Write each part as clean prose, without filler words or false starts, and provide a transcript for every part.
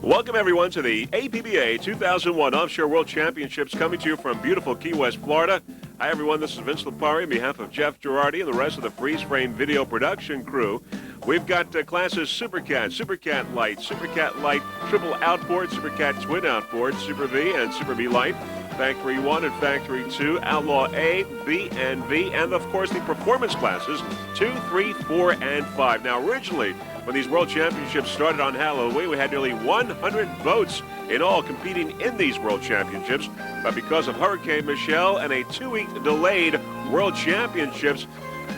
Welcome, everyone, to the APBA 2001 Offshore World Championships, coming to you from beautiful Key West, Florida. Hi, everyone. This is Vince Lipari on behalf of Jeff Girardi and the rest of the Freeze Frame video production crew. We've got classes Supercat, Supercat Light, Triple Outboard, Supercat Twin Outboard, Super V, and Super V Light, Factory 1 and Factory 2, Outlaw A, B, and V, and, of course, the performance classes 2, 3, 4, and 5. Now, originally, when these World Championships started on Halloween, we had nearly 100 boats in all competing in these World Championships. But because of Hurricane Michelle and a 2-week delayed World Championships,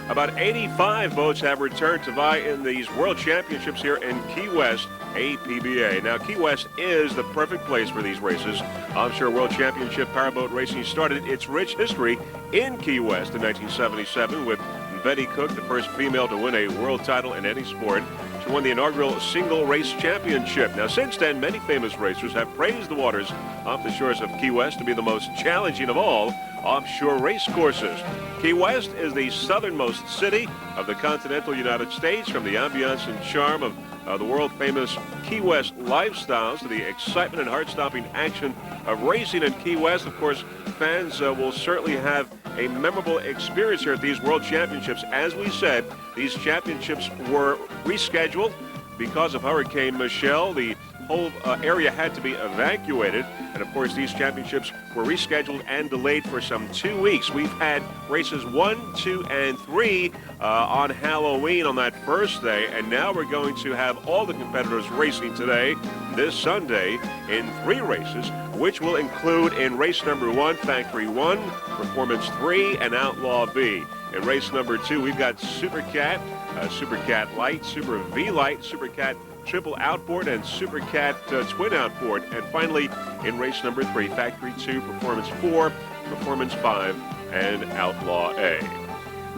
about 85 boats have returned to vie in these World Championships here in Key West, APBA. Now, Key West is the perfect place for these races. Offshore World Championship powerboat racing started its rich history in Key West in 1977 with Betty Cook, the first female to win a world title in any sport. She won the inaugural single race championship. Now, since then, many famous racers have praised the waters off the shores of Key West to be the most challenging of all offshore race courses. Key West is the southernmost city of the continental United States. From the ambiance and charm of the world-famous Key West lifestyles to the excitement and heart-stopping action of racing in Key West, of course, fans will certainly have a memorable experience here at these World Championships. As we said, these championships were rescheduled because of Hurricane Michelle. The whole area had to be evacuated, and of course these championships were rescheduled and delayed for some 2 weeks. We've had races 1, 2, and 3 on Halloween on that first day, and now we're going to have all the competitors racing today, this Sunday, in 3 races, which will include in race number 1, Factory 1, Performance 3, and Outlaw B. In race number 2, we've got Supercat, Supercat Light, Super V Light, Supercat Triple Outboard, and Supercat Twin Outboard. And finally, in race number 3, Factory 2, Performance 4, Performance 5, and Outlaw A.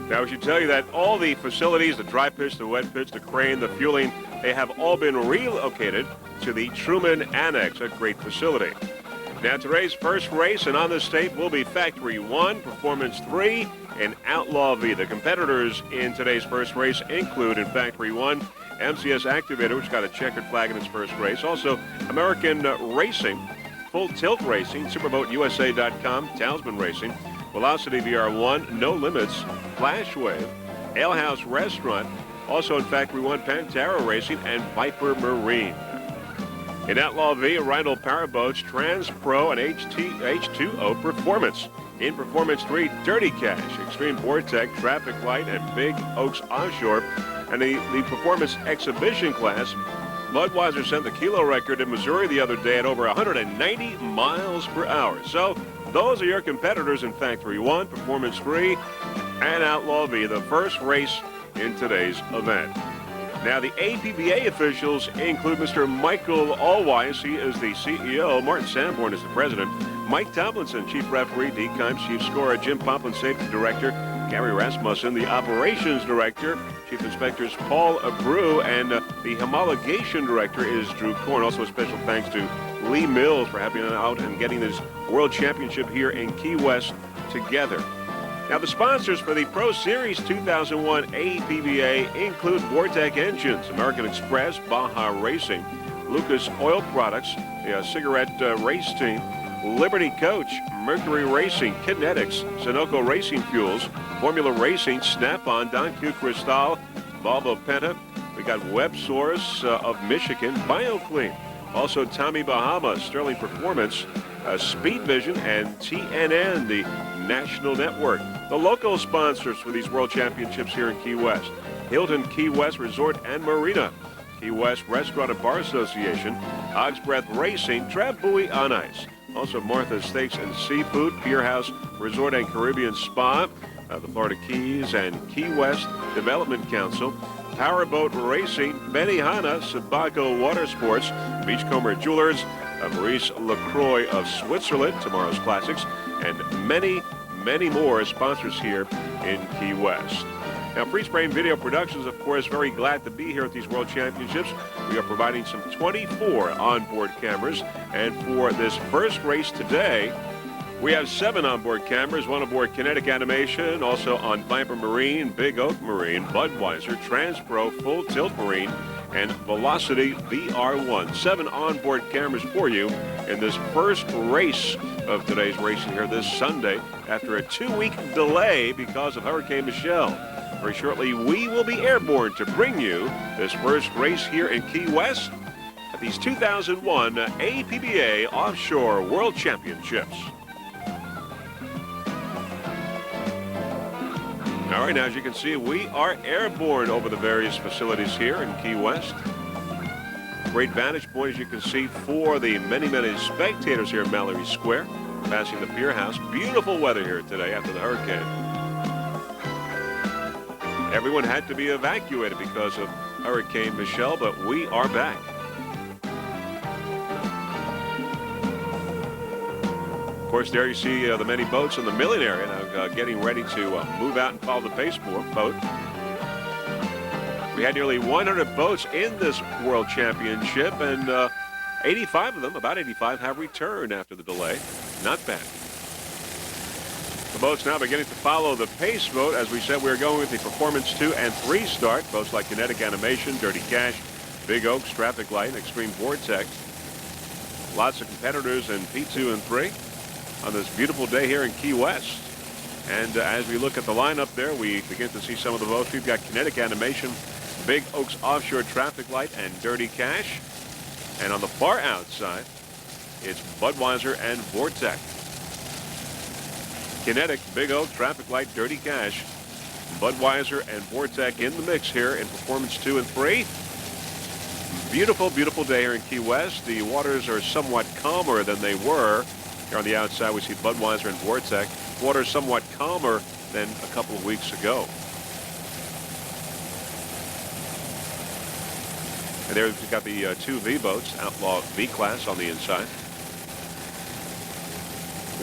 Now, I should tell you that all the facilities, the dry pitch, the wet pitch, the crane, the fueling, they have all been relocated to the Truman Annex, a great facility. Now, today's first race and on the state will be Factory 1, Performance 3, and Outlaw V. The competitors in today's first race include, in Factory 1, MCS ACTIVATOR, which got a checkered flag in its first race. Also, American Racing, Full Tilt Racing, SuperboatUSA.com, Talisman Racing, Velocity VR1, No Limits, Flashwave, Ale House Restaurant, also in Factory 1, Pantera Racing, and Viper Marine. In Outlaw V, Rhino Powerboats, Trans Pro, and H2O Performance. In Performance 3, Dirty Cash, Extreme Vortex, Traffic Light, and Big Oaks Offshore. And the Performance Exhibition class, Budweiser set the kilo record in Missouri the other day at over 190 miles per hour. So those are your competitors in Factory 1, Performance 3, and Outlaw V, the first race in today's event. Now, the APBA officials include Mr. Michael Allwise. He is the CEO. Martin Sanborn is the president. Mike Tomlinson, chief referee. Dee Kimes, chief scorer. Jim Poplin, safety director. Gary Rasmussen, the operations director. Chief inspectors Paul Abreu, and the homologation director is Drew Korn. Also, a special thanks to Lee Mills for helping out and getting this World Championship here in Key West together. Now, the sponsors for the Pro Series 2001 APBA include Vortec Engines, American Express, Baja Racing, Lucas Oil Products, the Cigarette Race Team, Liberty Coach, Mercury Racing, Kinetics, Sunoco Racing Fuels, Formula Racing, Snap-on, Don Q Cristal, Volvo Penta. We got Web Source of Michigan, BioClean. Also, Tommy Bahama, Sterling Performance, Speed Vision, and TNN, the National Network. The local sponsors for these World Championships here in Key West: Hilton Key West Resort and Marina, Key West Restaurant and Bar Association, Hog's Breath Racing, Trav Bowie on Ice. Also, Martha's Steaks and Seafood, Pier House Resort and Caribbean Spa, the Florida Keys and Key West Development Council, Powerboat Racing, Benihana, Sabaco Water Sports, Beachcomber Jewelers, Maurice Lacroix of Switzerland, Tomorrow's Classics, and many, many more sponsors here in Key West. Now, Freeze Frame Video Productions, of course, very glad to be here at these World Championships. We are providing some 24 onboard cameras, and for this first race today, we have 7 onboard cameras, 1 aboard Kinetic Animation, also on Viper Marine, Big Oak Marine, Budweiser, Transpro, Full Tilt Marine, and Velocity VR1. 7 onboard cameras for you in this first race of today's racing here this Sunday after a 2-week delay because of Hurricane Michelle. Very shortly, we will be airborne to bring you this first race here in Key West at these 2001 APBA Offshore World Championships. All right, now as you can see, we are airborne over the various facilities here in Key West. Great vantage point, as you can see, for the many, many spectators here at Mallory Square, passing the Pier House. Beautiful weather here today after the hurricane. Everyone had to be evacuated because of Hurricane Michelle, but we are back. Of course, there you see the many boats in the milling area now getting ready to move out and follow the pace boat. We had nearly 100 boats in this World Championship, and 85 of them, about 85, have returned after the delay. Not bad. The boats now beginning to follow the pace boat. As we said, we're going with the Performance 2 and 3 start. Boats like Kinetic Animation, Dirty Cash, Big Oaks, Traffic Light, and Extreme Vortex. Lots of competitors in P2 and 3 on this beautiful day here in Key West. And as we look at the lineup there, we begin to see some of the boats. We've got Kinetic Animation, Big Oaks Offshore, Traffic Light, and Dirty Cash. And on the far outside, it's Budweiser and Vortex. Kinetic, Big Oak, Traffic Light, Dirty Cash, Budweiser, and Vortex in the mix here in Performance 2 and 3. Beautiful, beautiful day here in Key West. The waters are somewhat calmer than they were. Here on the outside, we see Budweiser and Vortex. Water somewhat calmer than a couple of weeks ago. And there we've got the 2 V-boats, Outlaw V-Class on the inside.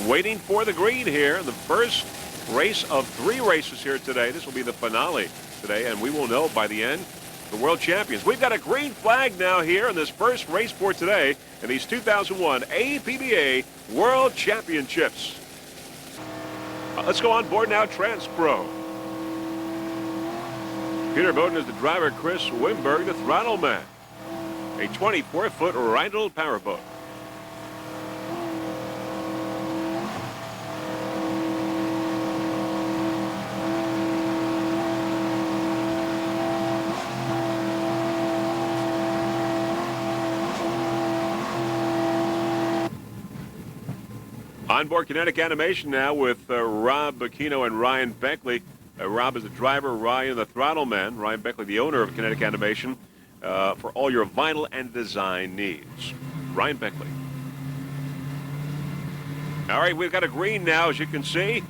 Waiting for the green here, the first race of 3 races here today. This will be the finale today, and we will know by the end the world champions. We've got a green flag now here in this first race for today in these 2001 APBA World Championships. Let's go on board now, Transpro. Peter Bowden is the driver, Chris Wimberg, the throttle man. A 24-foot Rheinland powerboat. Onboard Kinetic Animation now with Rob Bacchino and Ryan Beckley. Rob is the driver, Ryan the throttle man. Ryan Beckley, the owner of Kinetic Animation, for all your vinyl and design needs. Ryan Beckley. All right, we've got a green now, as you can see.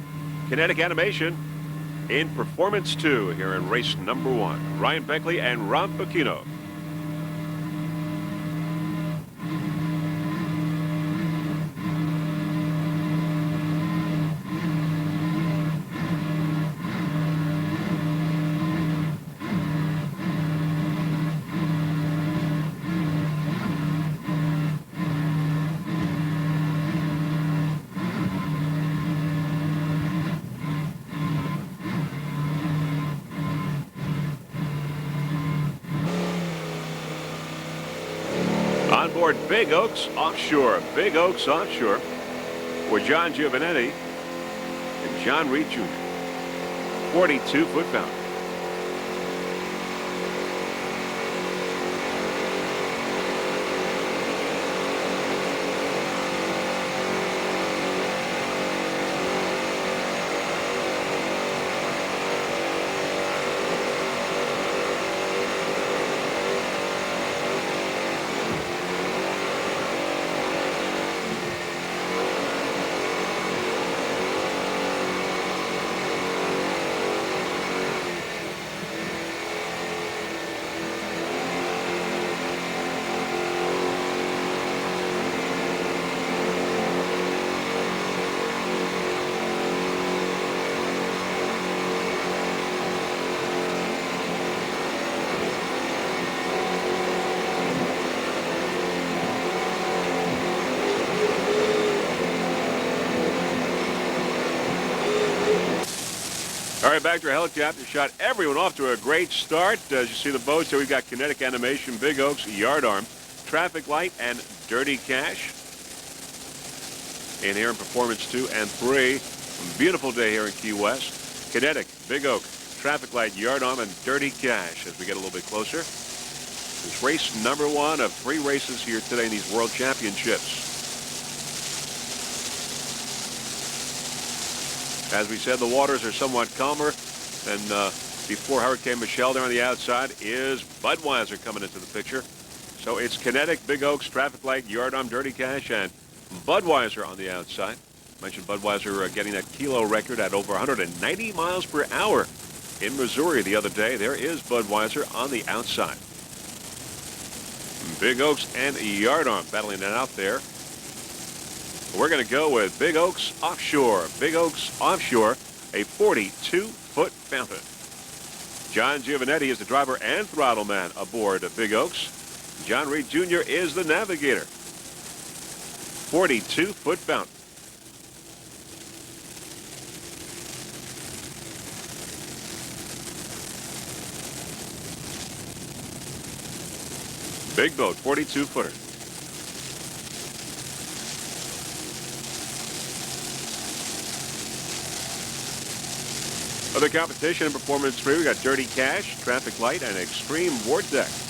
Kinetic Animation in Performance 2 here in race number 1. Ryan Beckley and Rob Bacchino. On board Big Oaks Offshore. Big Oaks Offshore for John Giovanetti and John Reed Jr. 42-foot pounder. All right, back to our helicopter shot. Everyone off to a great start. As you see the boats here, we've got Kinetic Animation, Big Oaks, Yardarm, Traffic Light, and Dirty Cash. In here in Performance 2 and 3. Beautiful day here in Key West. Kinetic, Big Oak, Traffic Light, Yardarm, and Dirty Cash as we get a little bit closer. It's race number 1 of 3 races here today in these World Championships. As we said, the waters are somewhat calmer than before Hurricane Michelle. There on the outside is Budweiser coming into the picture. So it's Kinetic, Big Oaks, Traffic Light, Yardarm, Dirty Cash, and Budweiser on the outside. I mentioned Budweiser getting that kilo record at over 190 miles per hour in Missouri the other day. There is Budweiser on the outside. Big Oaks and Yardarm battling it out there. We're going to go with Big Oaks Offshore. Big Oaks Offshore, a 42-foot fountain. John Giovanetti is the driver and throttle man aboard Big Oaks. John Reed Jr. is the navigator. 42-foot fountain. Big boat, 42-footer. Other competition in Performance 3, we got Dirty Cash, Traffic Light, and Extreme Vortex.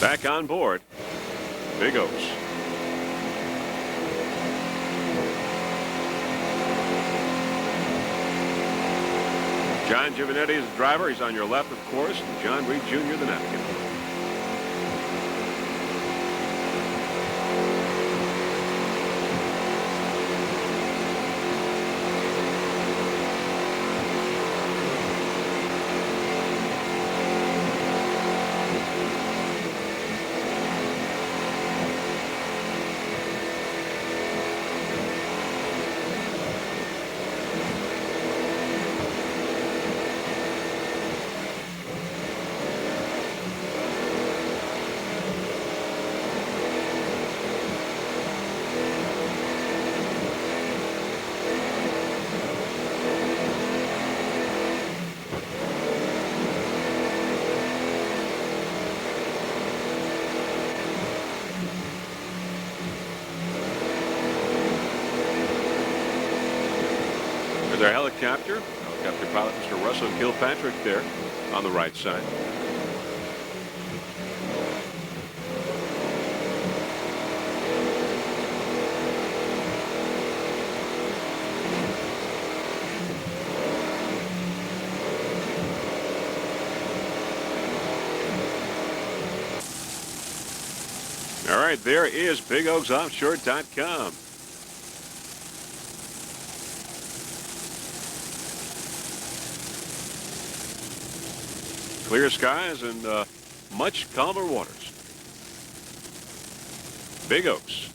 Back on board, Big Oaks. John Giovanetti is the driver. He's on your left, of course, and John Reed Jr., the navigator. Our helicopter pilot, Mr. Russell Kilpatrick, there on the right side. All right, there is BigOaksOffshore.com. Clear skies and much calmer waters. Big Oaks.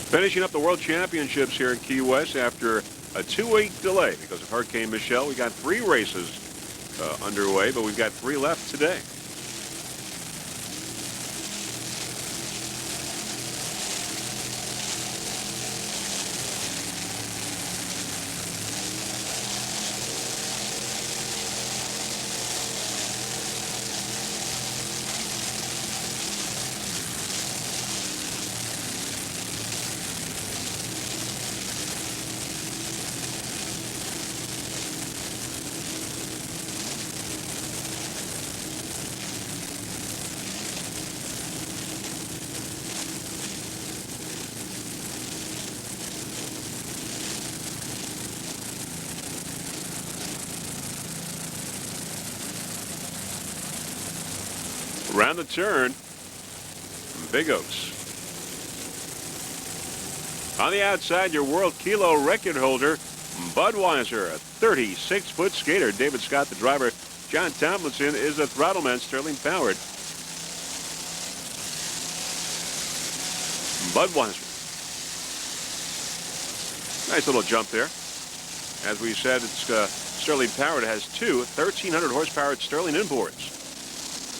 Finishing up the World Championships here in Key West after a 2-week delay because of Hurricane Michelle. We got 3 races underway, but we've got 3 left today. Around the turn, Big Oaks. On the outside, your world kilo record holder, Budweiser, a 36-foot skater. David Scott, the driver. John Tomlinson is a throttle man, Sterling powered. Budweiser. Nice little jump there. As we said, it's Sterling powered. It has two 1,300 horsepower Sterling inboards.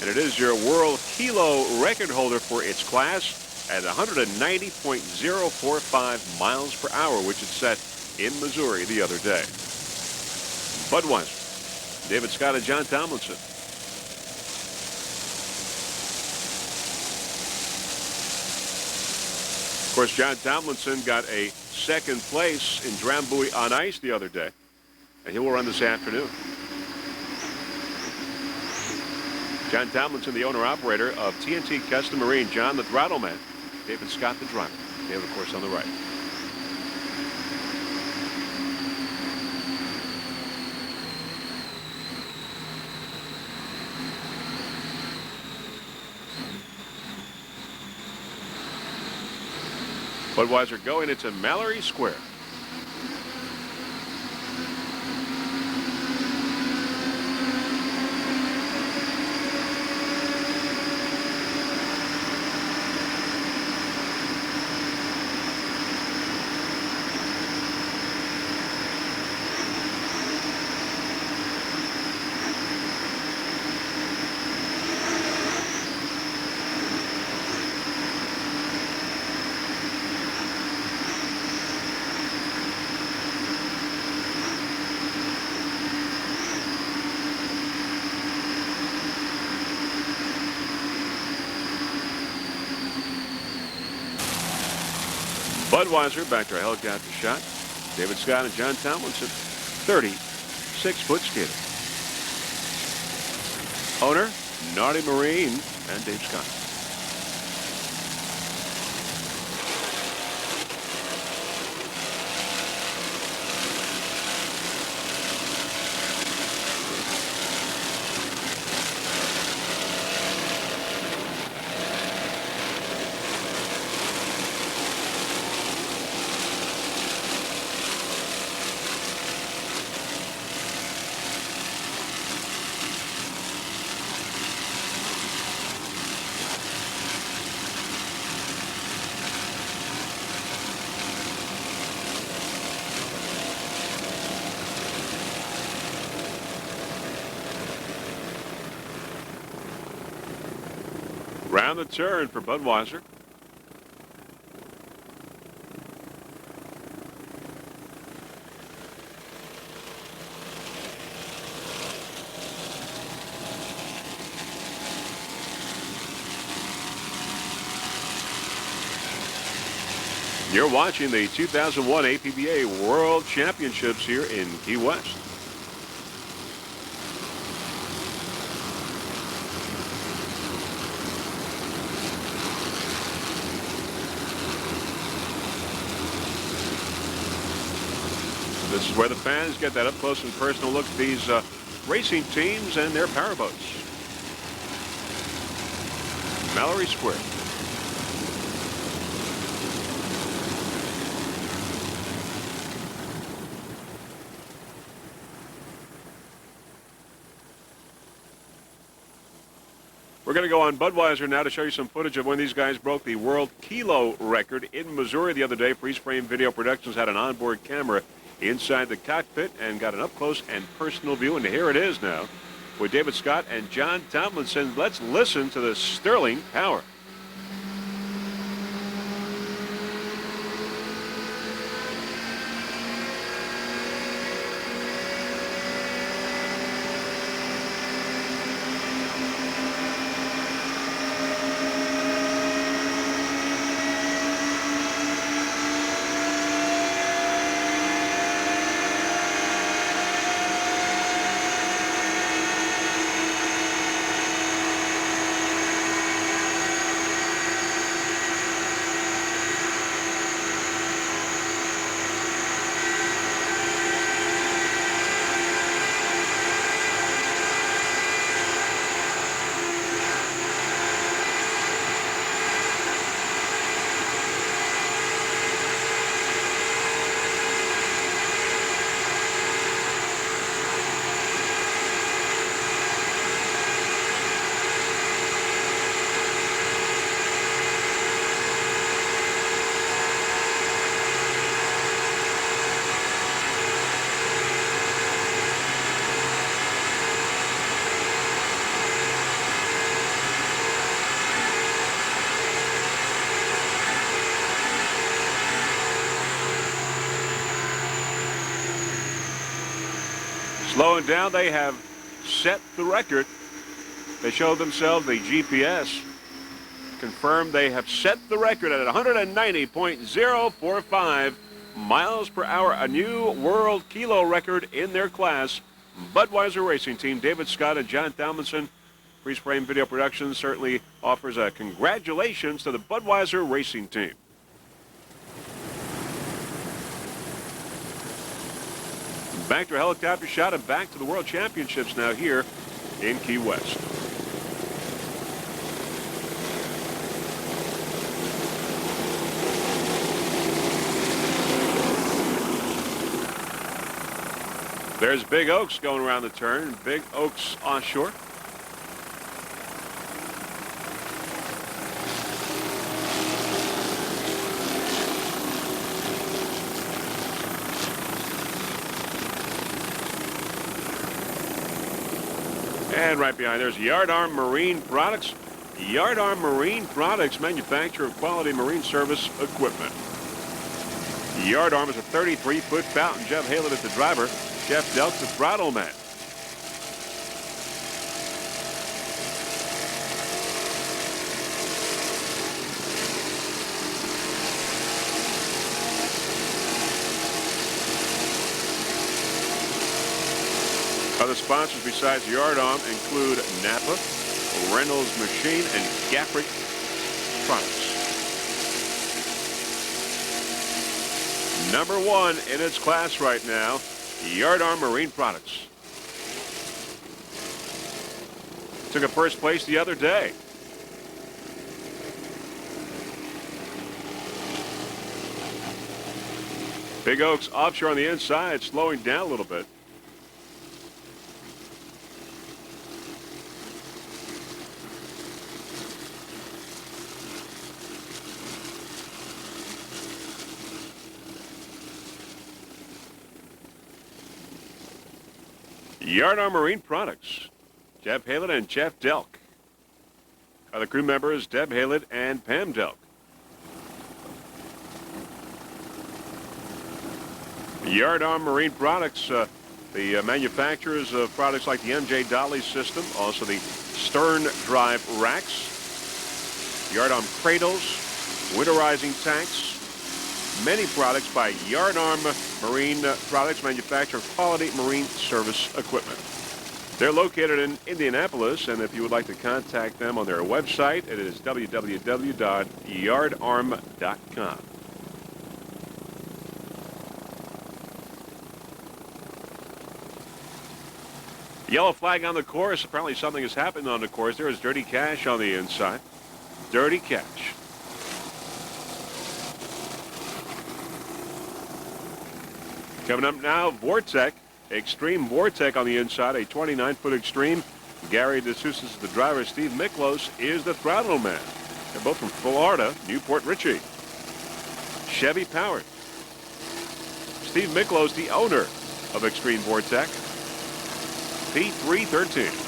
And it is your world kilo record holder for its class at 190.045 miles per hour, which it set in Missouri the other day. Budweiser, David Scott and John Tomlinson. Of course, John Tomlinson got a second place in Drambuie on ice the other day, and he will run this afternoon. John Tomlinson, the owner-operator of TNT Custom Marine. John, the throttle man. David Scott, the driver. David, of course, on the right. Budweiser going into Mallory Square. Budweiser back to a helicopter shot. David Scott and John Tomlinson, 36-foot skater. Owner, Naughty Marine, and Dave Scott. Round the turn for Budweiser. You're watching the 2001 APBA World Championships here in Key West. This is where the fans get that up-close and personal look at these racing teams and their powerboats. Mallory Square. We're going to go on Budweiser now to show you some footage of when these guys broke the world kilo record in Missouri the other day. Freeze Frame Video Productions had an onboard camera inside the cockpit and got an up-close and personal view. And here it is now with David Scott and John Tomlinson. Let's listen to the Sterling power. Slowing down, they have set the record. They showed themselves the GPS. Confirmed they have set the record at 190.045 miles per hour, a new world kilo record in their class. Budweiser Racing Team, David Scott and John Thomlinson, Freeze Frame Video Productions certainly offers a congratulations to the Budweiser Racing Team. Back to a helicopter shot and back to the World Championships now here in Key West. There's Big Oaks going around the turn. Big Oaks Offshore. And right behind there's Yardarm Marine Products. Yardarm Marine Products, manufacturer of quality marine service equipment. Yardarm is a 33-foot fountain. Jeff Halen is the driver. Jeff Delk, the throttle man. Other sponsors besides Yardarm include Napa, Reynolds Machine, and Gaffrey Products. Number one in its class right now, Yardarm Marine Products. Took a first place the other day. Big Oaks Offshore on the inside, slowing down a little bit. Yardarm Marine Products. Jeff Halen and Jeff Delk. Other crew members, Deb Halen and Pam Delk. Yardarm Marine Products, the manufacturers of products like the MJ Dolly system, also the stern drive racks, Yardarm cradles, winterizing tanks, many products by Yardarm Marine Products, manufacturer of quality marine service equipment. They're located in Indianapolis, and if you would like to contact them on their website, it is www.yardarm.com. Yellow flag on the course. Apparently something has happened on the course. There is Dirty Cash on the inside. Dirty Cash. Coming up now, Vortec, Extreme Vortec on the inside, a 29-foot Extreme. Gary DeSouza is the driver. Steve Miklos is the throttle man. They're both from Florida, Newport Richey. Chevy powered. Steve Miklos, the owner of Extreme Vortec. P313.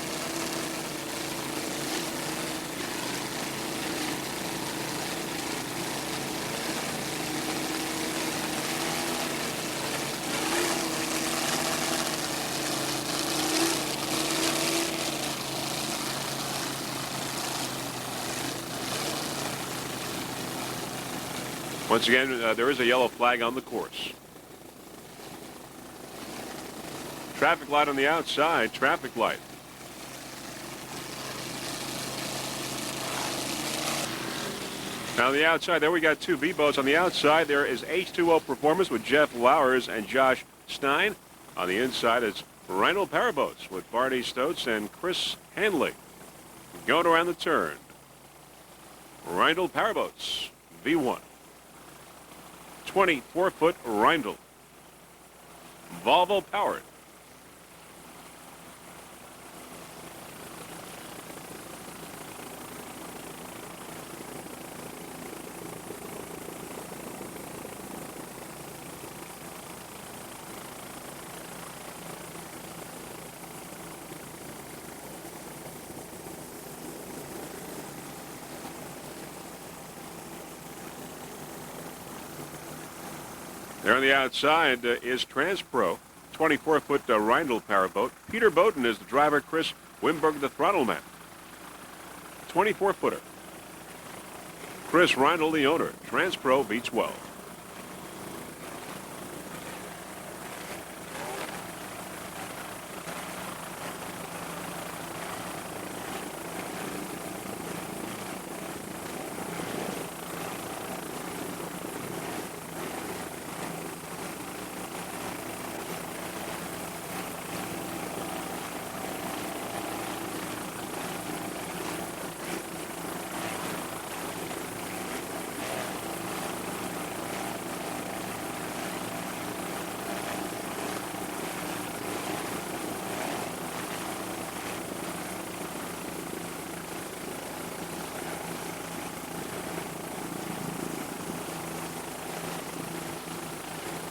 Once again, there is a yellow flag on the course. Traffic light on the outside, traffic light. Now on the outside, there we got two V-boats. On the outside, there is H2O Performance with Jeff Lowers and Josh Stein. On the inside, it's Rhino Powerboats with Barney Stotz and Chris Hanley. Going around the turn. Rhino Powerboats, V1. 24-foot Rhino. Volvo powered. There on the outside is Transpro, 24-foot Reindl powerboat. Peter Bowden is the driver. Chris Wimberg, the throttle man. 24-footer. Chris Reindl, the owner. Transpro V12.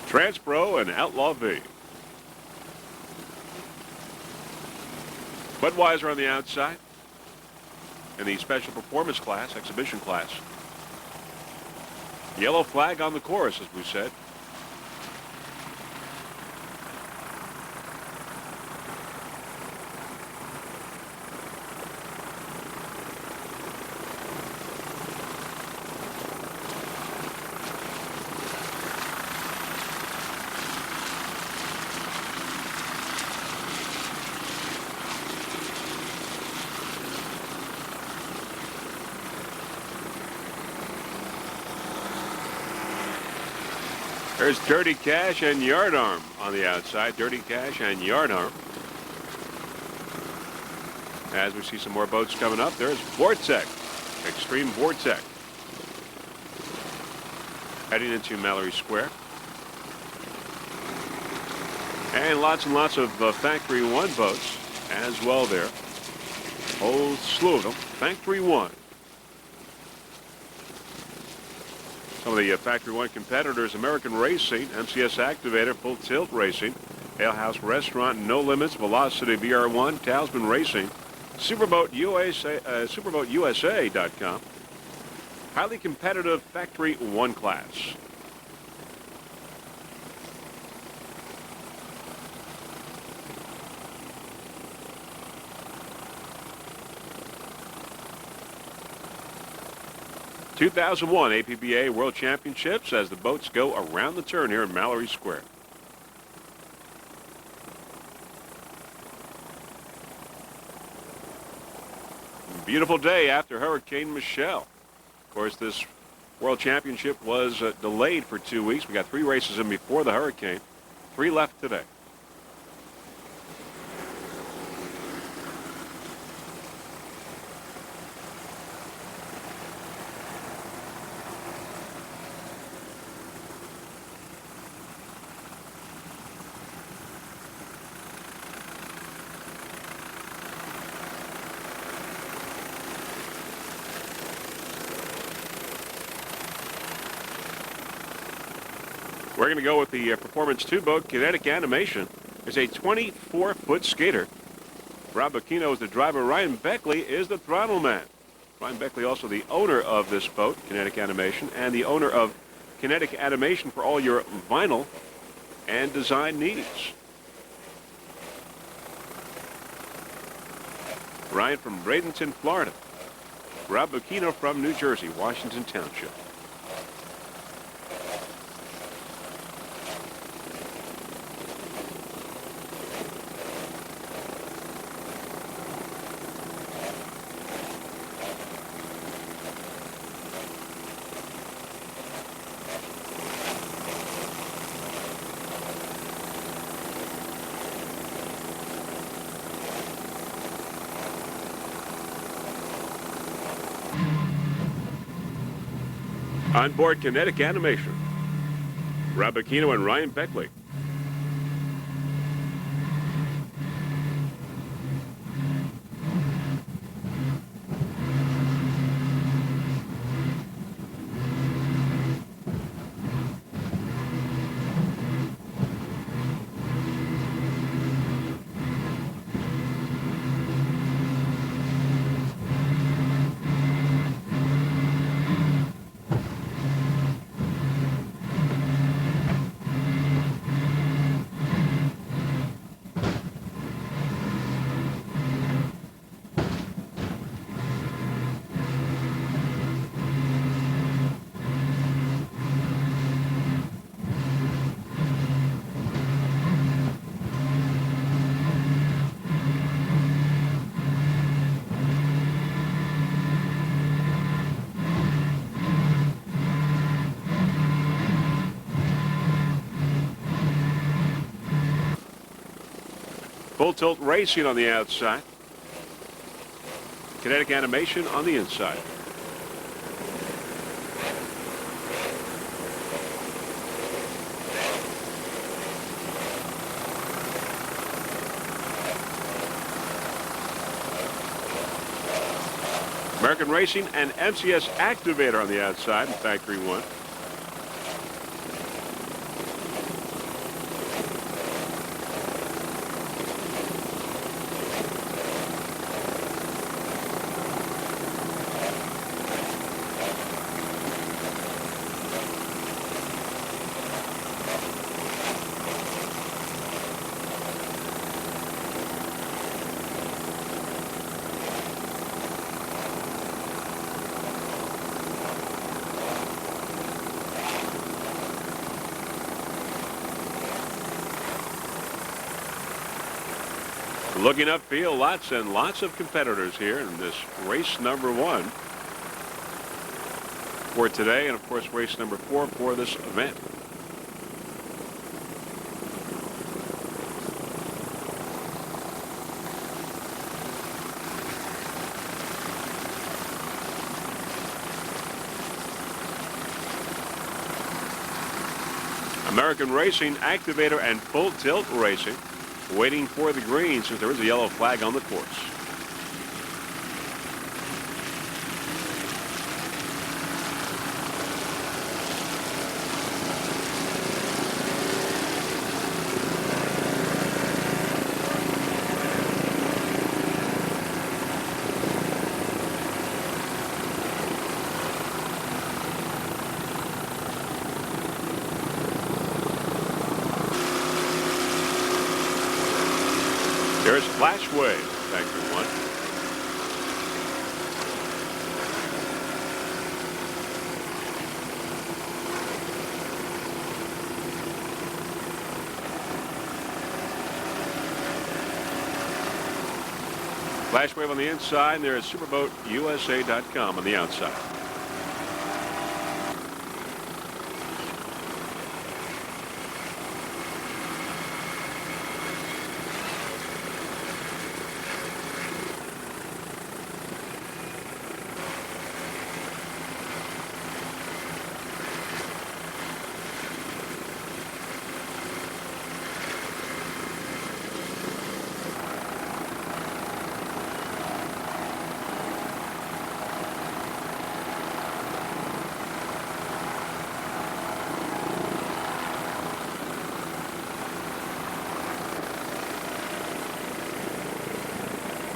Transpro and Outlaw V. Budweiser on the outside in the special performance class, exhibition class. Yellow flag on the course, as we said. There's Dirty Cash and Yardarm on the outside. Dirty Cash and Yardarm. As we see some more boats coming up, there's Vortec, Extreme Vortec, heading into Mallory Square. And lots of Factory One boats as well there. Whole slew of them. Factory One. Some of the Factory One competitors: American Racing, MCS Activator, Full Tilt Racing, Ale House Restaurant, No Limits, Velocity VR1, Talisman Racing, Superboat USA.com. Highly competitive Factory One class. '2001 APBA World Championships as the boats go around the turn here in Mallory Square. Beautiful day after Hurricane Michelle. Of course, this World Championship was delayed for 2 weeks. We got 3 races in before the hurricane. 3 left today. We're going to go with the Performance 2 boat, Kinetic Animation. It's a 24-foot skater. Rob Aquino is the driver. Ryan Beckley is the throttle man. Ryan Beckley also the owner of this boat, Kinetic Animation, and the owner of Kinetic Animation for all your vinyl and design needs. Ryan from Bradenton, Florida. Rob Aquino from New Jersey, Washington Township. On board Kinetic Animation, Rob Aquino and Ryan Beckley. Full Tilt Racing on the outside. Kinetic Animation on the inside. American Racing and MCS Activator on the outside in Factory 1. Looking upfield, lots and lots of competitors here in this race number 1 for today, and of course race number 4 for this event. American Racing, Activator, and Full Tilt Racing waiting for the green since there is a yellow flag on the course. There's Flashway, Factory 1. Flashwave on the inside, and there is superboatusa.com on the outside.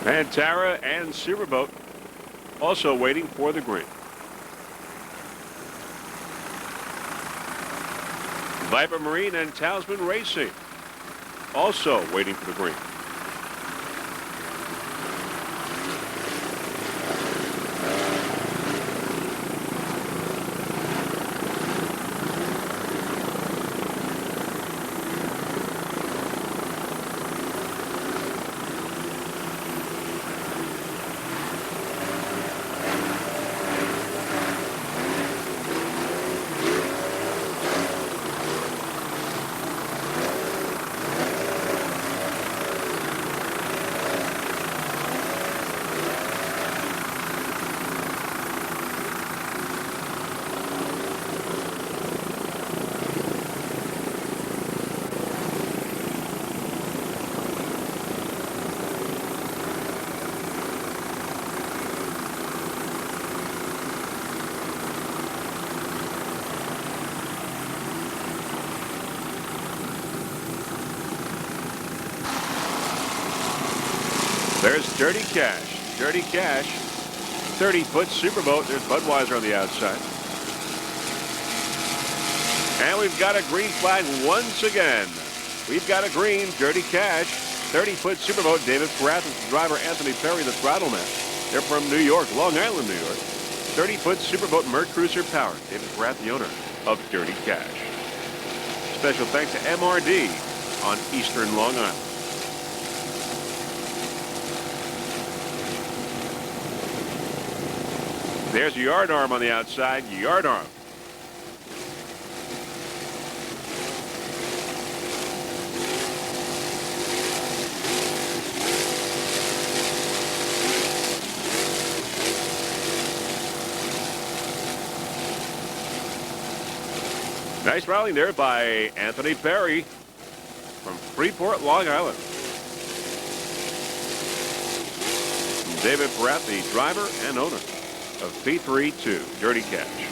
Pantera and Superboat also waiting for the green. Viper Marine and Talisman Racing also waiting for the green. There's Dirty Cash. Dirty Cash, 30-foot Superboat. There's Budweiser on the outside. And we've got a green flag once again. We've got a green, Dirty Cash, 30-foot Superboat. David Parath and driver Anthony Perry, the throttle man. They're from New York, Long Island, New York. 30-foot Superboat Mercruiser powered. David Parath, the owner of Dirty Cash. Special thanks to MRD on Eastern Long Island. There's Yard Arm on the outside. Yard Arm. Nice rallying there by Anthony Perry from Freeport, Long Island. David Pratt, the driver and owner of P3-2, Dirty Cash.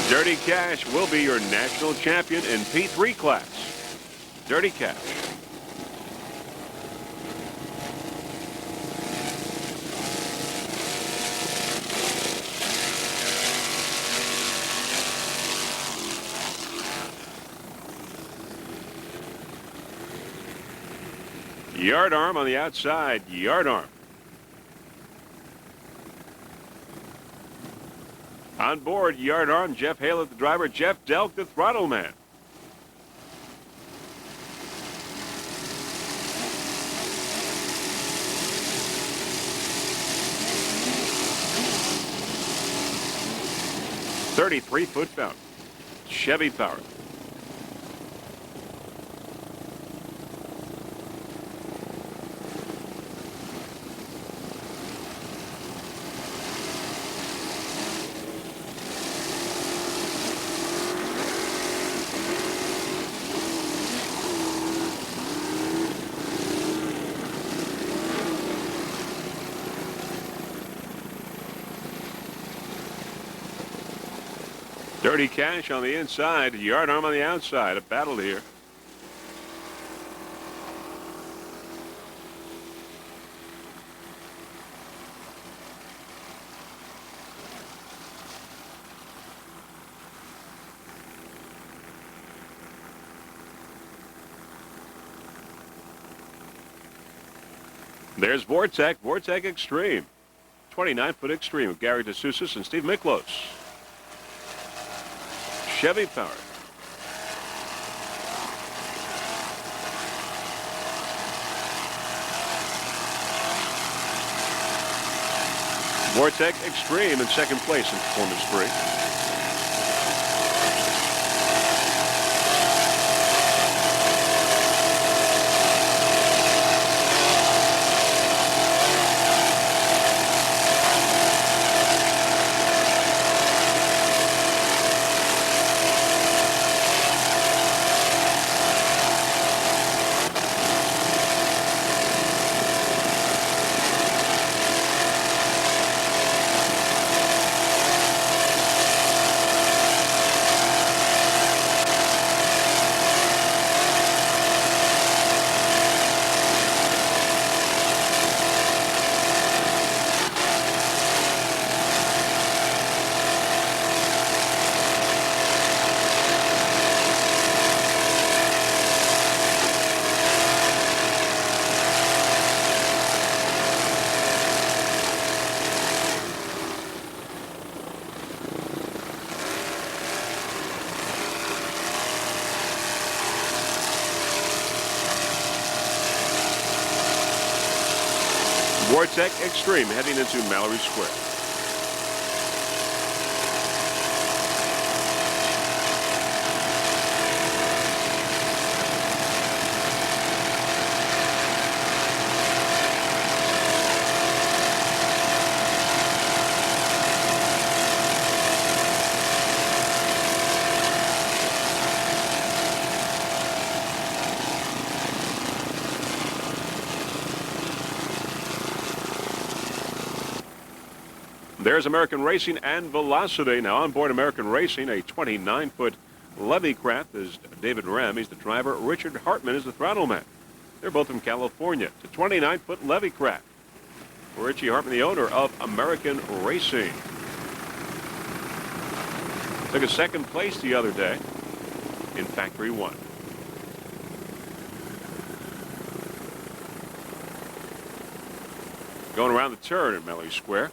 Dirty Cash will be your national champion in P3 class. Dirty Cash. Yard arm on the outside. Yard arm. On board, yard arm, Jeff Halett, the driver, Jeff Delk, the throttle man. .33-foot fountain, Chevy powered. Dirty Cash on the inside, yard arm on the outside. A battle here. There's Vortec, Vortec Extreme. 29-foot Extreme with Gary DeSousis and Steve Miklos. Chevy powered. Vortec Extreme in second place in Performance 3. Vortec Extreme heading into Mallory Square. There's American Racing and Velocity. Now on board American Racing, a 29-foot levy craft is David Rem. He's the driver. Richard Hartman is the throttle man. They're both from California. It's a 29-foot levy craft. Richie Hartman, the owner of American Racing. Took a second place the other day in Factory 1. Going around the turn at Melly Square.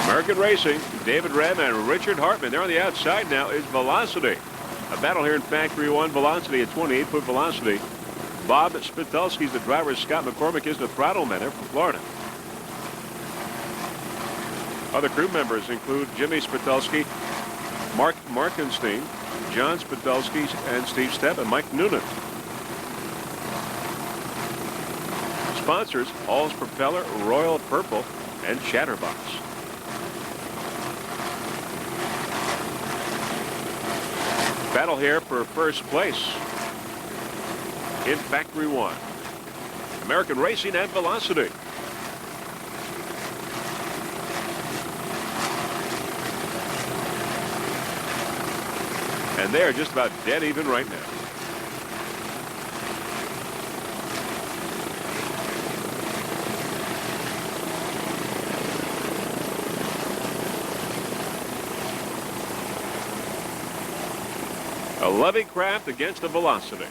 American Racing, David Rem and Richard Hartman. They're on the outside now is Velocity. A battle here in Factory 1. Velocity at 28-foot velocity. Bob Spitulski's the driver. Scott McCormick is the throttle man from Florida. Other crew members include Jimmy Spitulski, Mark Markenstein, John Spitulski, and Steve Stepp, and Mike Noonan. Sponsors, Hall's Propeller, Royal Purple, and Chatterbox. Battle here for first place in Factory 1. American Racing and Velocity. And they are just about dead even right now. A Levy Craft against a Velocity.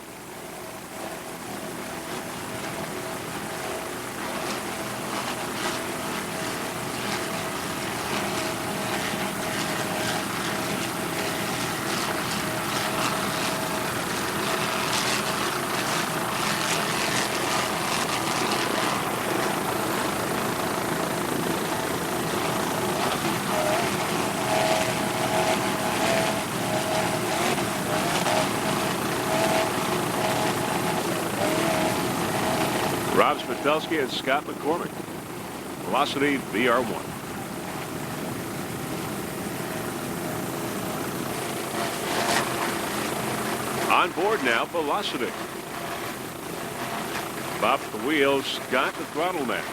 Rob Spitulski and Scott McCormick. Velocity VR1. On board now, Velocity. Bob at the wheel, Scott the throttle man.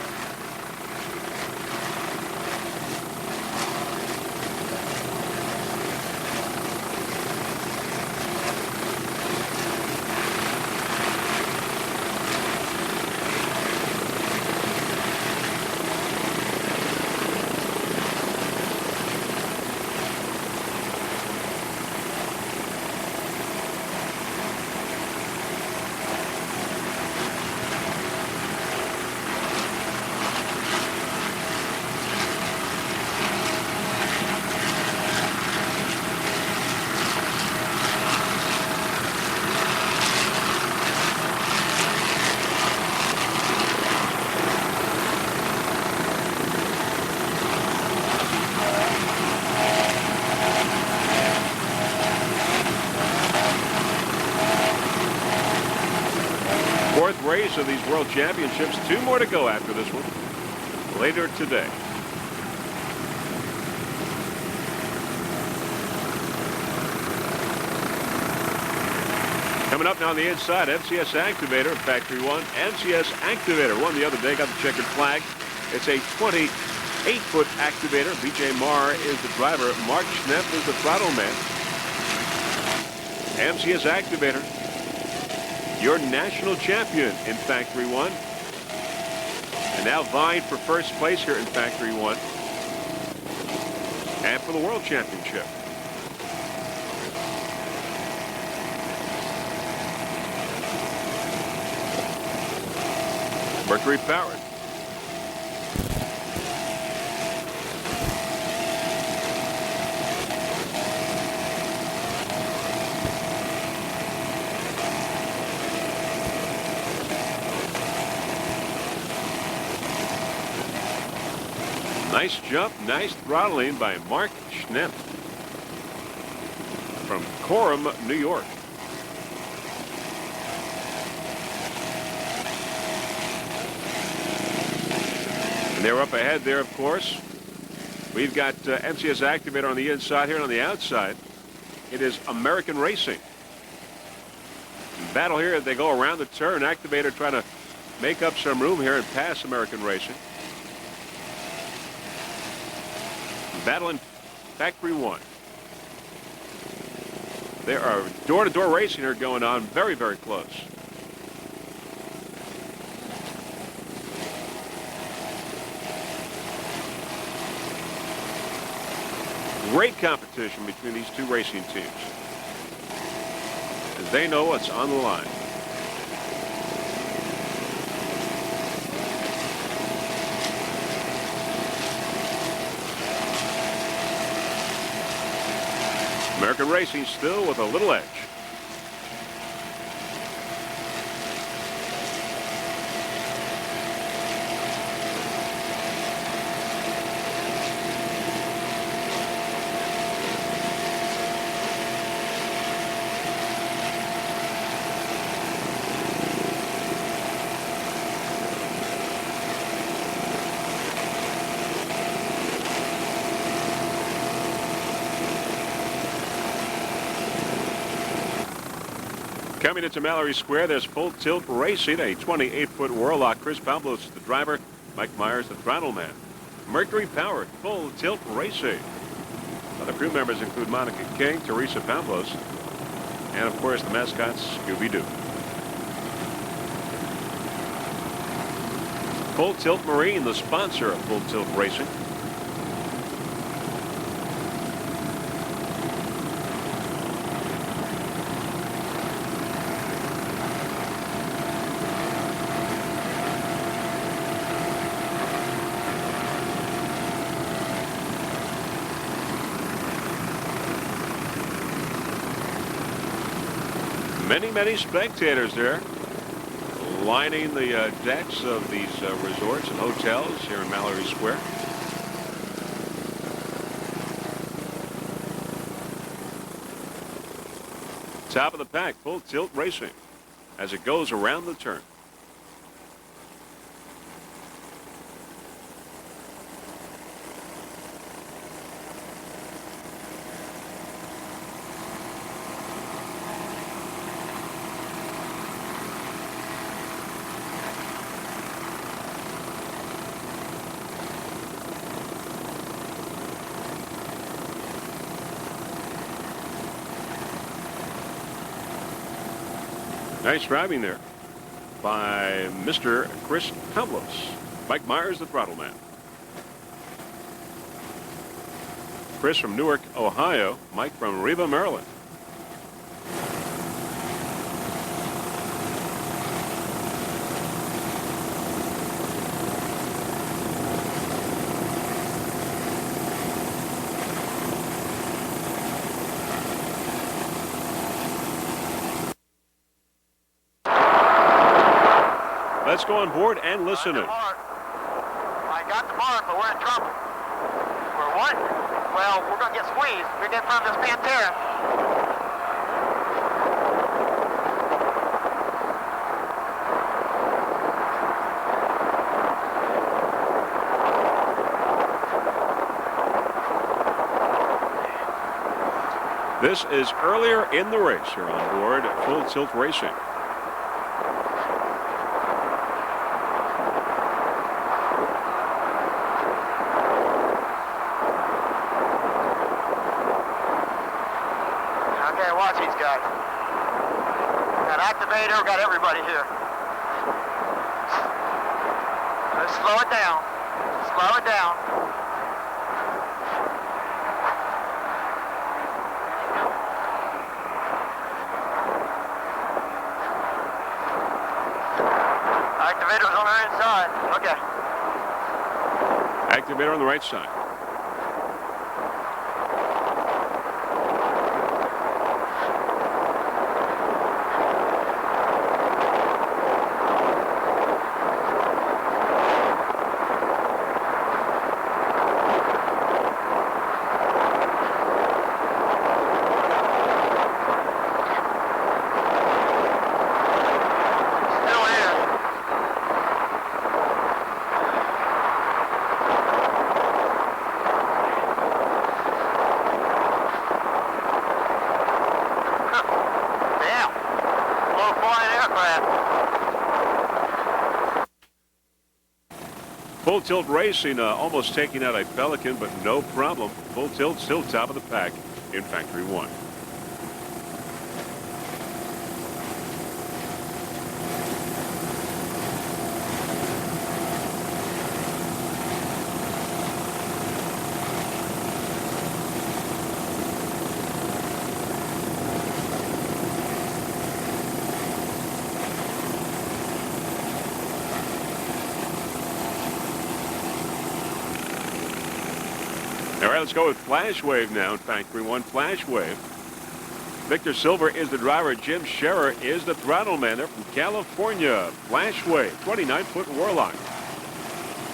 Fourth race of these World Championships. Two more to go after this one later today. Coming up now on the inside, MCS Activator, Factory 1. MCS Activator won the other day, got the checkered flag. It's a 28-foot Activator. BJ Marr is the driver. Mark Schnepp is the throttle man. MCS Activator, your national champion in Factory 1. And now vying for first place here in Factory 1. And for the World Championship. Mercury powered. Nice jump, nice throttling by Mark Schnepp from Coram, New York. And they're up ahead there, of course. We've got MCS Activator on the inside here, and on the outside, it is American Racing. Battle here, they go around the turn. Activator trying to make up some room here and pass American Racing. Battle in Factory 1. There are door-to-door racing here going on, very, very close. Great competition between these two racing teams, as they know what's on the line. American Racing still with a little edge. Coming into Mallory Square, there's Full Tilt Racing, a 28-foot Warlock. Chris Powerboats is the driver. Mike Myers, the throttle man. Mercury-powered Full Tilt Racing. Other crew members include Monica King, Teresa Powerboats, and, of course, the mascot, Scooby-Doo. Full Tilt Marine, the sponsor of Full Tilt Racing. Many spectators there lining the decks of these resorts and hotels here in Mallory Square. Top of the pack, Full Tilt Racing as it goes around the turn. Nice driving there by Mr. Chris Pavlos. Mike Myers, the throttle man. Chris from Newark, Ohio. Mike from Riva, Maryland. Let's go on board and listen in. I got the mark, but we're in trouble. We're what? Well, we're going to get squeezed. We're getting from this Pantera. This is earlier in the race here on board Full Tilt Racing. Watch these guys. Got ACTIVATOR, got everybody here. Let's slow it down. Slow it down. ACTIVATOR's on the inside. Okay. ACTIVATOR on the right side. Full Tilt Racing almost taking out a Pelican, but no problem. Full Tilt still top of the pack in Factory 1. right, let's go with Flash Wave now in Factory 1. Flash Wave. Victor Silver is the driver. Jim Scherer is the throttle man. They're from California. Flash Wave, 29-foot Warlock.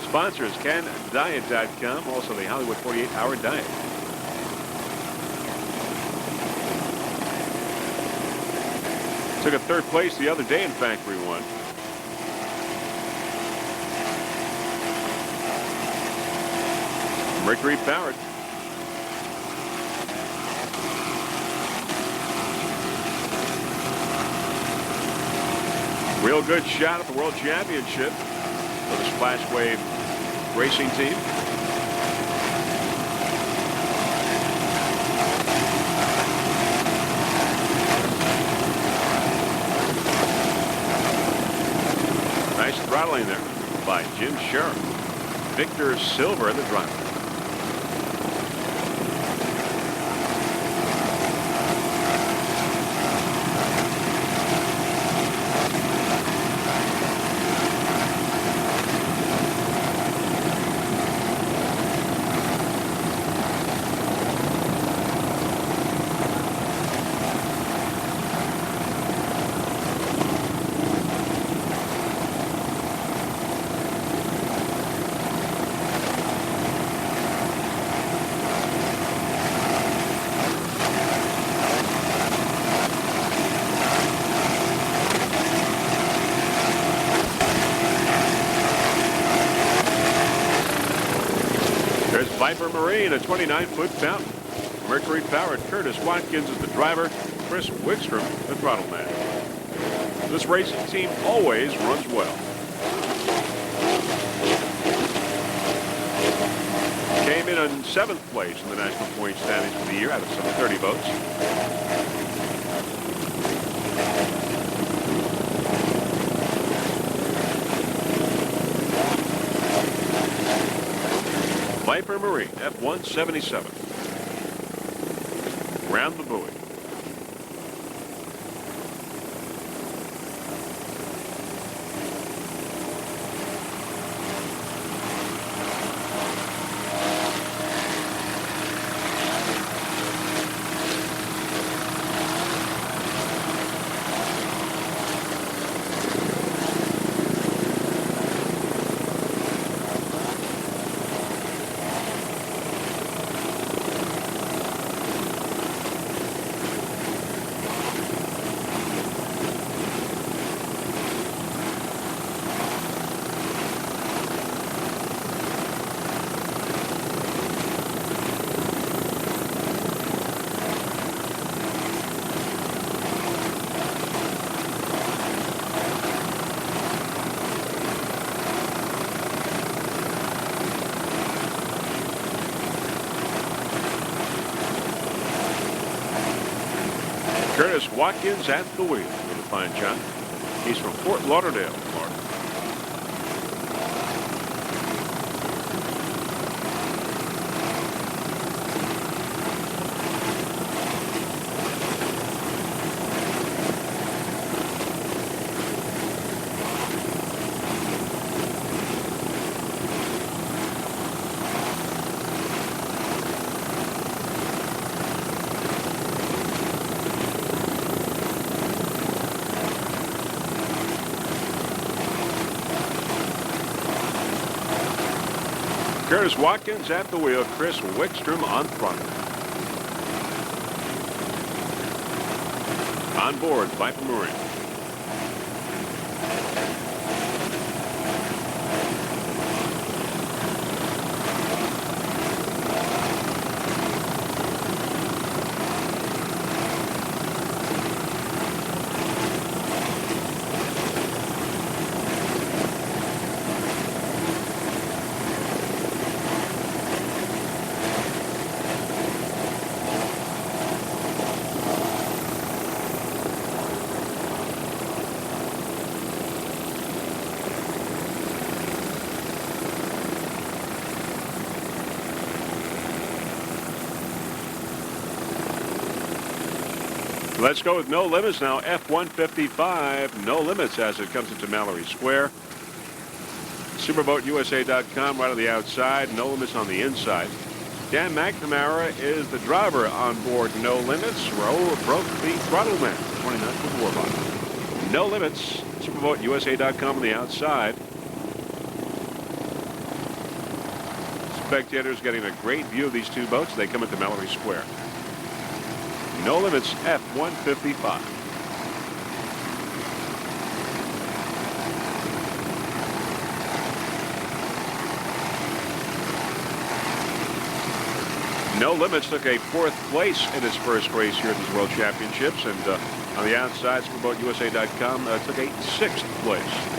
Sponsors, CanDiet.com, also the Hollywood 48-hour diet. Took a third place the other day in Factory 1. Mercury powered. Real good shot at the World Championship for the Splash Wave racing team. Nice throttling there by Jim Scherer. Victor Silver, the driver. Viper Marine, a 29-foot fountain. Mercury powered. Curtis Watkins is the driver. Chris Wickstrom, the throttle man. This racing team always runs well. Came in on 7th place in the national point standings for the year out of some 30 boats. Viper Marine, F-177. Round the buoy. Curtis Watkins at the wheel with a fine shot. He's from Fort Lauderdale, Florida. Curtis Watkins at the wheel. Chris Wickstrom on throttle. On board, Viper Marine. Let's go with No Limits now. F-155, No Limits as it comes into Mallory Square. Superboatusa.com right on the outside. No Limits on the inside. Dan McNamara is the driver on board No Limits. Raul broke the throttle man, 29-foot warbot. No Limits, SuperboatUSA.com on the outside. Spectators getting a great view of these two boats. They come into Mallory Square. No Limits F-155. No Limits took a 4th place in his first race here at these World Championships, and on the outside, SuperboatUSA.com took a 6th place.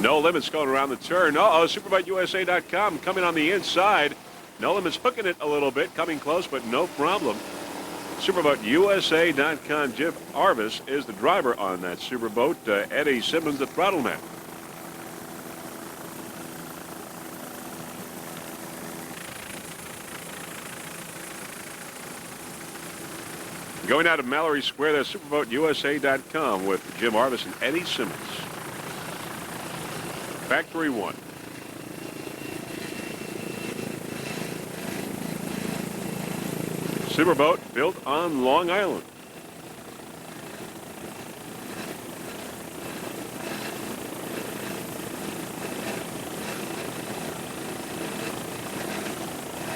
No Limits going around the turn. SuperboatUSA.com coming on the inside. No Limits hooking it a little bit, coming close, but no problem. SuperboatUSA.com. Jim Arvis is the driver on that superboat. Eddie Simmons, the throttle man. Going out of Mallory Square, there's SuperboatUSA.com with Jim Arvis and Eddie Simmons. Factory 1. Superboat built on Long Island.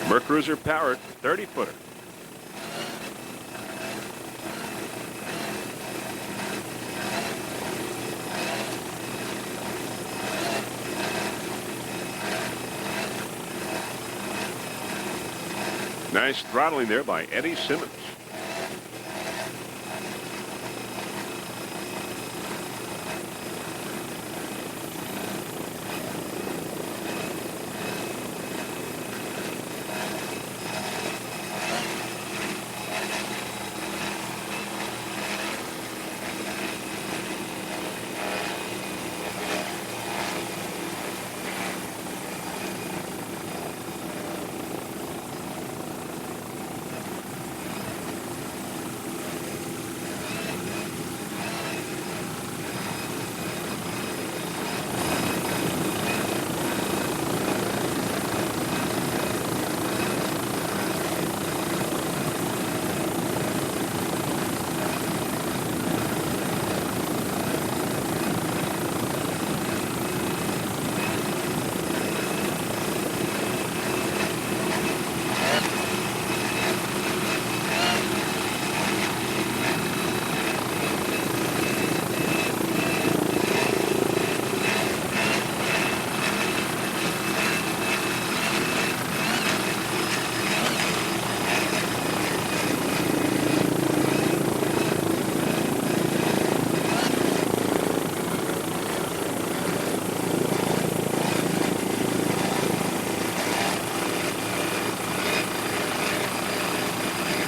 Mercruiser powered 30-footer. Nice throttling there by Eddie Simmons.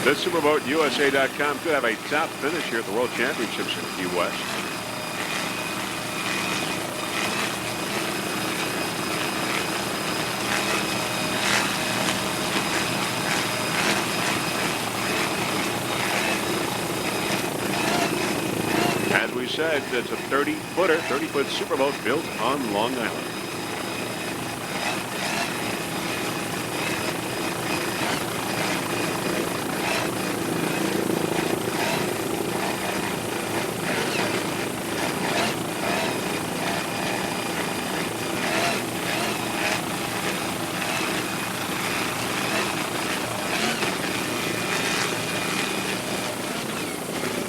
This SuperboatUSA.com could have a top finish here at the World Championships in Key West. As we said, it's a 30-footer, 30-foot superboat built on Long Island.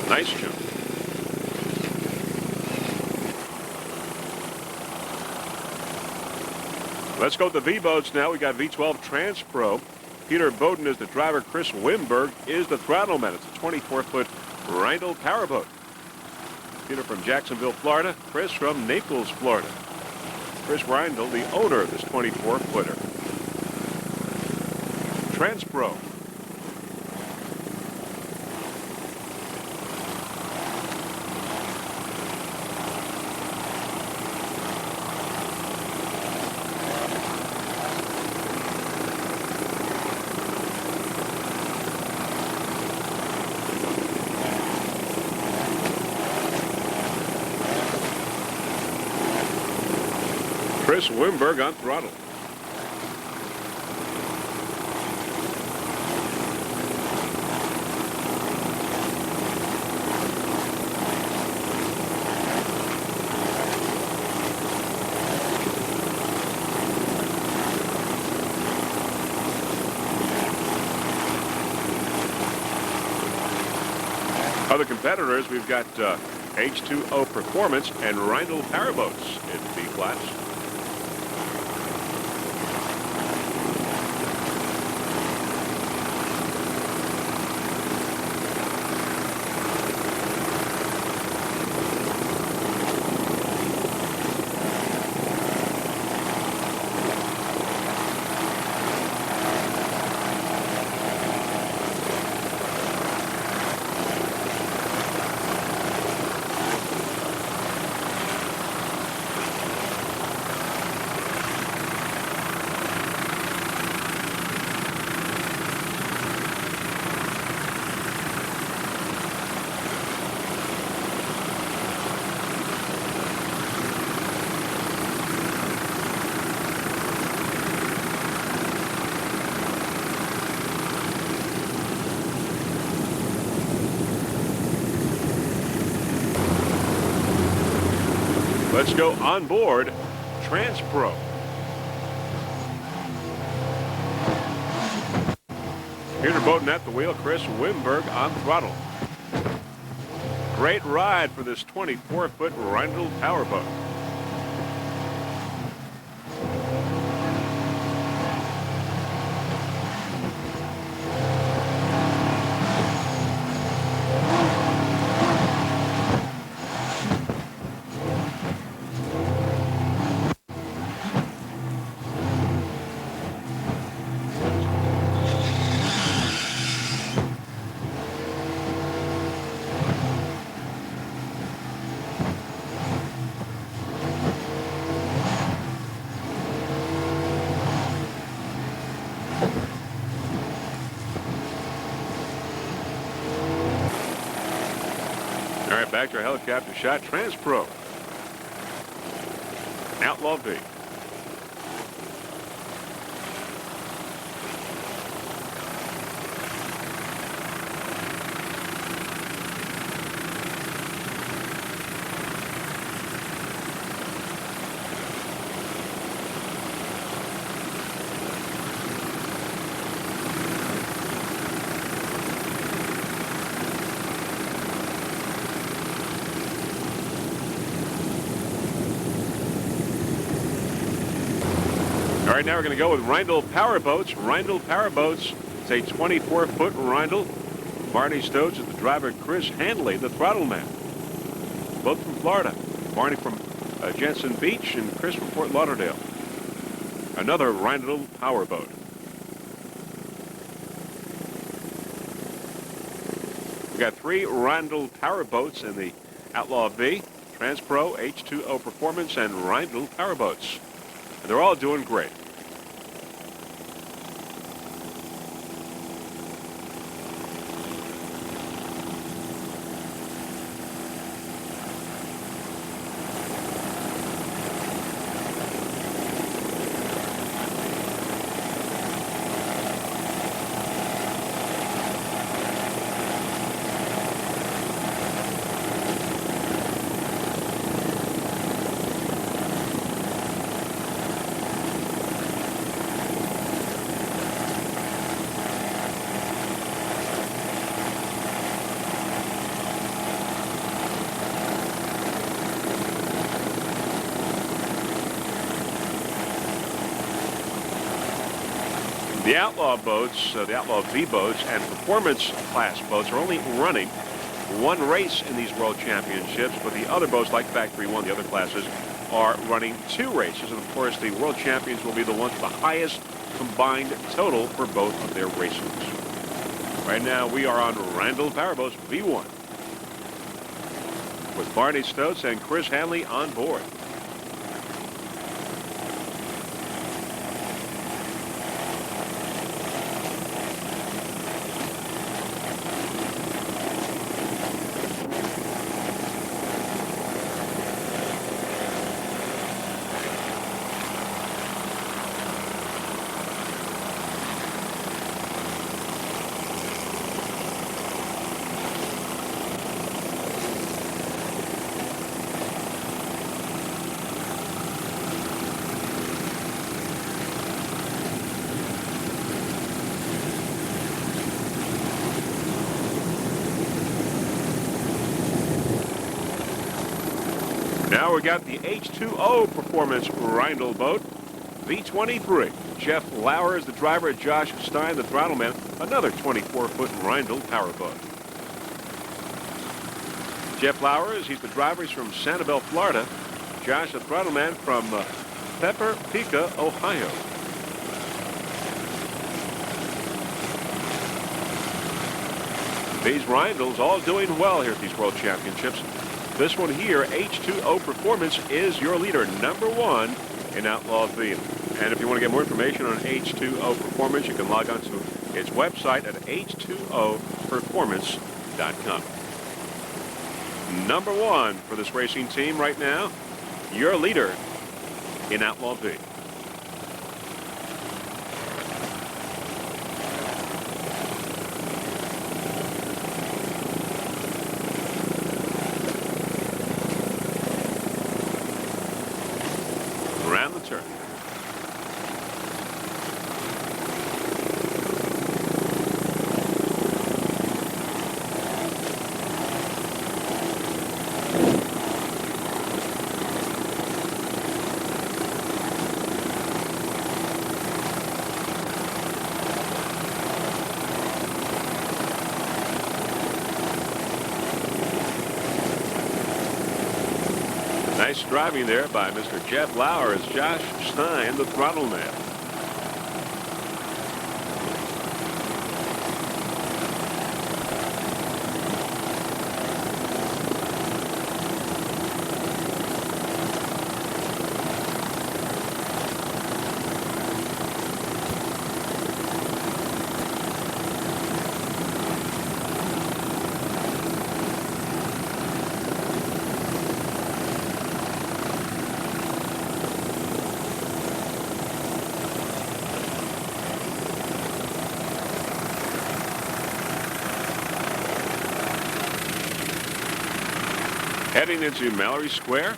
Nice jump. Let's go to the V-boats now. We got V12 Transpro. Peter Bowden is the driver. Chris Wimberg is the throttle man. It's a 24-foot Rindle powerboat. Peter from Jacksonville, Florida. Chris from Naples, Florida. Chris Rindle, the owner of this 24-footer. Transpro. Chris Wimberg on throttle. Other competitors, we've got H2O Performance and Rindle Powerboats in the B class. Let's go on board TransPro. Peter Bowden at the wheel, Chris Wimberg on throttle. Great ride for this 24-foot Rindle powerboat. All right, back to our helicopter shot. TransPro. Outlaw V. All right, now we're going to go with Rindle Powerboats. Rindle Powerboats, it's a 24-foot Rindle. Barney Stokes is the driver, Chris Hanley, the throttle man. Both from Florida. Barney from Jensen Beach and Chris from Fort Lauderdale. Another Rindle Powerboat. We got 3 Rindle Powerboats in the Outlaw V, TransPro, H2O Performance, and Rindle Powerboats. And they're all doing great. The Outlaw boats, the Outlaw V boats and performance class boats are only running one race in these World Championships, but the other boats like Factory 1, the other classes, are running 2 races. And of course, the World Champions will be the ones with the highest combined total for both of their races. Right now, we are on Rindle Powerboats V1 with Barney Stokes and Chris Hanley on board. Now we got the H2O Performance Rindle boat, V23. Jeff Lauer is the driver, Josh Stein, the throttle man, another 24-foot Rindle powerboat. Jeff Lauer, he's the driver, he's from Sanibel, Florida. Josh, the throttle man, from Pepper Pica, Ohio. These Rindles all doing well here at these World Championships. This one here, H2O Performance, is your leader, #1 in Outlaw V. And if you want to get more information on H2O Performance, you can log on to its website at h2operformance.com. #1 for this racing team right now, your leader in Outlaw V. Around the turn. Nice driving there by Mr. Jeff Lauer as Josh Stein, the throttle man. Heading into Mallory Square.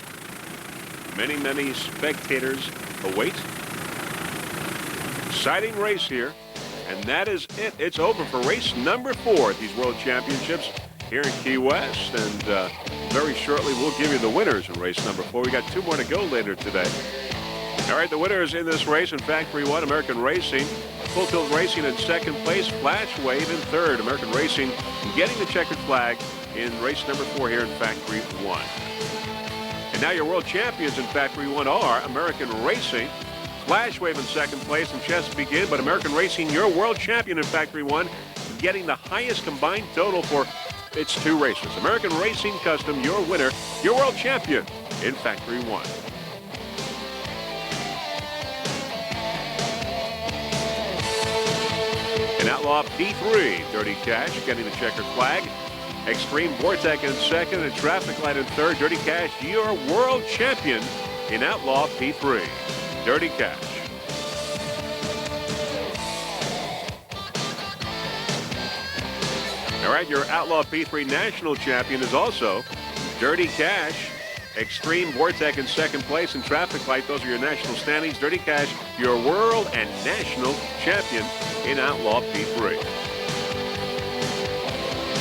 Many spectators await. Exciting race here. And that is it. It's over for race #4 at these World Championships here in Key West. And very shortly, we'll give you the winners in race #4. We got 2 more to go later today. All right, the winners in this race in Factory 1, American Racing. Full Tilt Racing in 2nd place. Flash Wave in 3rd. American Racing getting the checkered flag in race #4 here in Factory 1. And now your world champions in Factory 1 are American Racing, Flash Wave in 2nd place, and Chesapeake Inn, but American Racing, your world champion in Factory 1, getting the highest combined total for its 2 races. American Racing Custom, your winner, your world champion in Factory 1. In Outlaw P3, Dirty Cash getting the checkered flag. Extreme Vortex in 2nd and Traffic Light in 3rd. Dirty Cash, your world champion in Outlaw P3. Dirty Cash. All right, your Outlaw P3 national champion is also Dirty Cash. Extreme Vortex in 2nd place and Traffic Light. Those are your national standings. Dirty Cash, your world and national champion in Outlaw P3.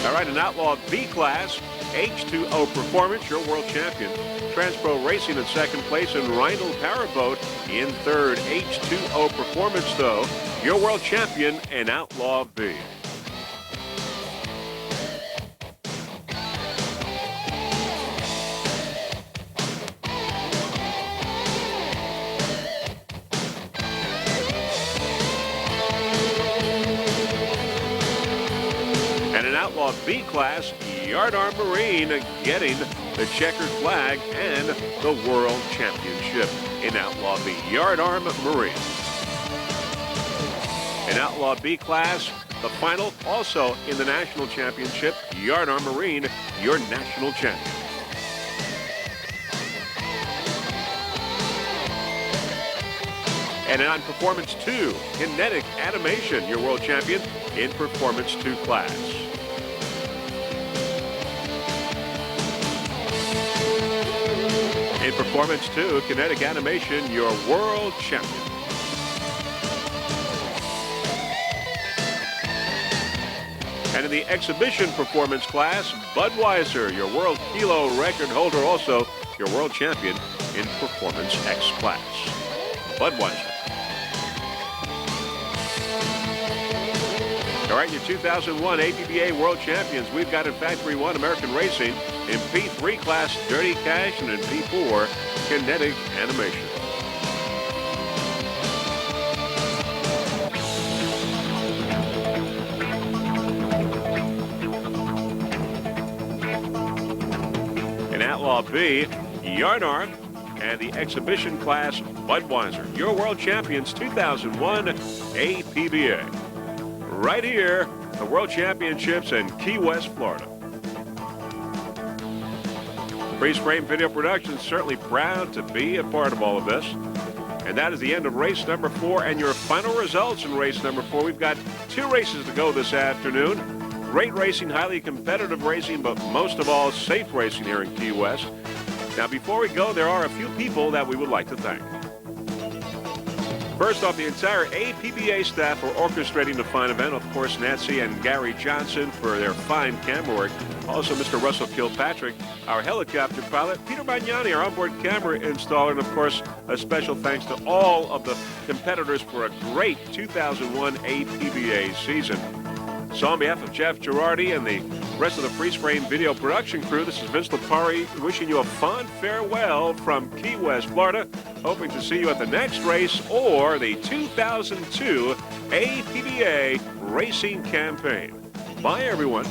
All right, in Outlaw B class, H2O Performance, your world champion. Transpro Racing in 2nd place and Rindle Powerboat in 3rd. H2O Performance, though, your world champion in Outlaw B. Outlaw B class, Yardarm Marine getting the checkered flag and the World Championship in Outlaw B. Yardarm Marine. In Outlaw B class, the final also in the National Championship, Yardarm Marine, your national champion. And on Performance 2, Kinetic Animation, your world champion in Performance 2 class. In Performance 2, Kinetic Animation, your world champion. And in the Exhibition Performance class, Budweiser, your world kilo record holder, also your world champion in Performance X class. Budweiser. All right, your 2001 APBA World Champions. We've got in Factory 1 American Racing, in P3 class Dirty Cash, and in P4 Kinetic Animation. In Outlaw B, Yarnarth, and the exhibition class Budweiser. Your world champions 2001 APBA. Right here, the World Championships in Key West, Florida. Freeze Frame Video Productions certainly proud to be a part of all of this. And that is the end of race number 4 and your final results in race number 4. We've got 2 races to go this afternoon. Great racing, highly competitive racing, but most of all, safe racing here in Key West. Now, before we go, there are a few people that we would like to thank. First off, the entire APBA staff for orchestrating the fine event. Of course, Nancy and Gary Johnson for their fine camera work. Also, Mr. Russell Kilpatrick, our helicopter pilot. Peter Magnani, our onboard camera installer. And, of course, a special thanks to all of the competitors for a great 2001 APBA season. So on behalf of Jeff Girardi and the rest of the Freeze Frame Video Production crew, this is Vince Lipari wishing you a fond farewell from Key West, Florida. Hoping to see you at the next race or the 2002 APBA Racing Campaign. Bye, everyone.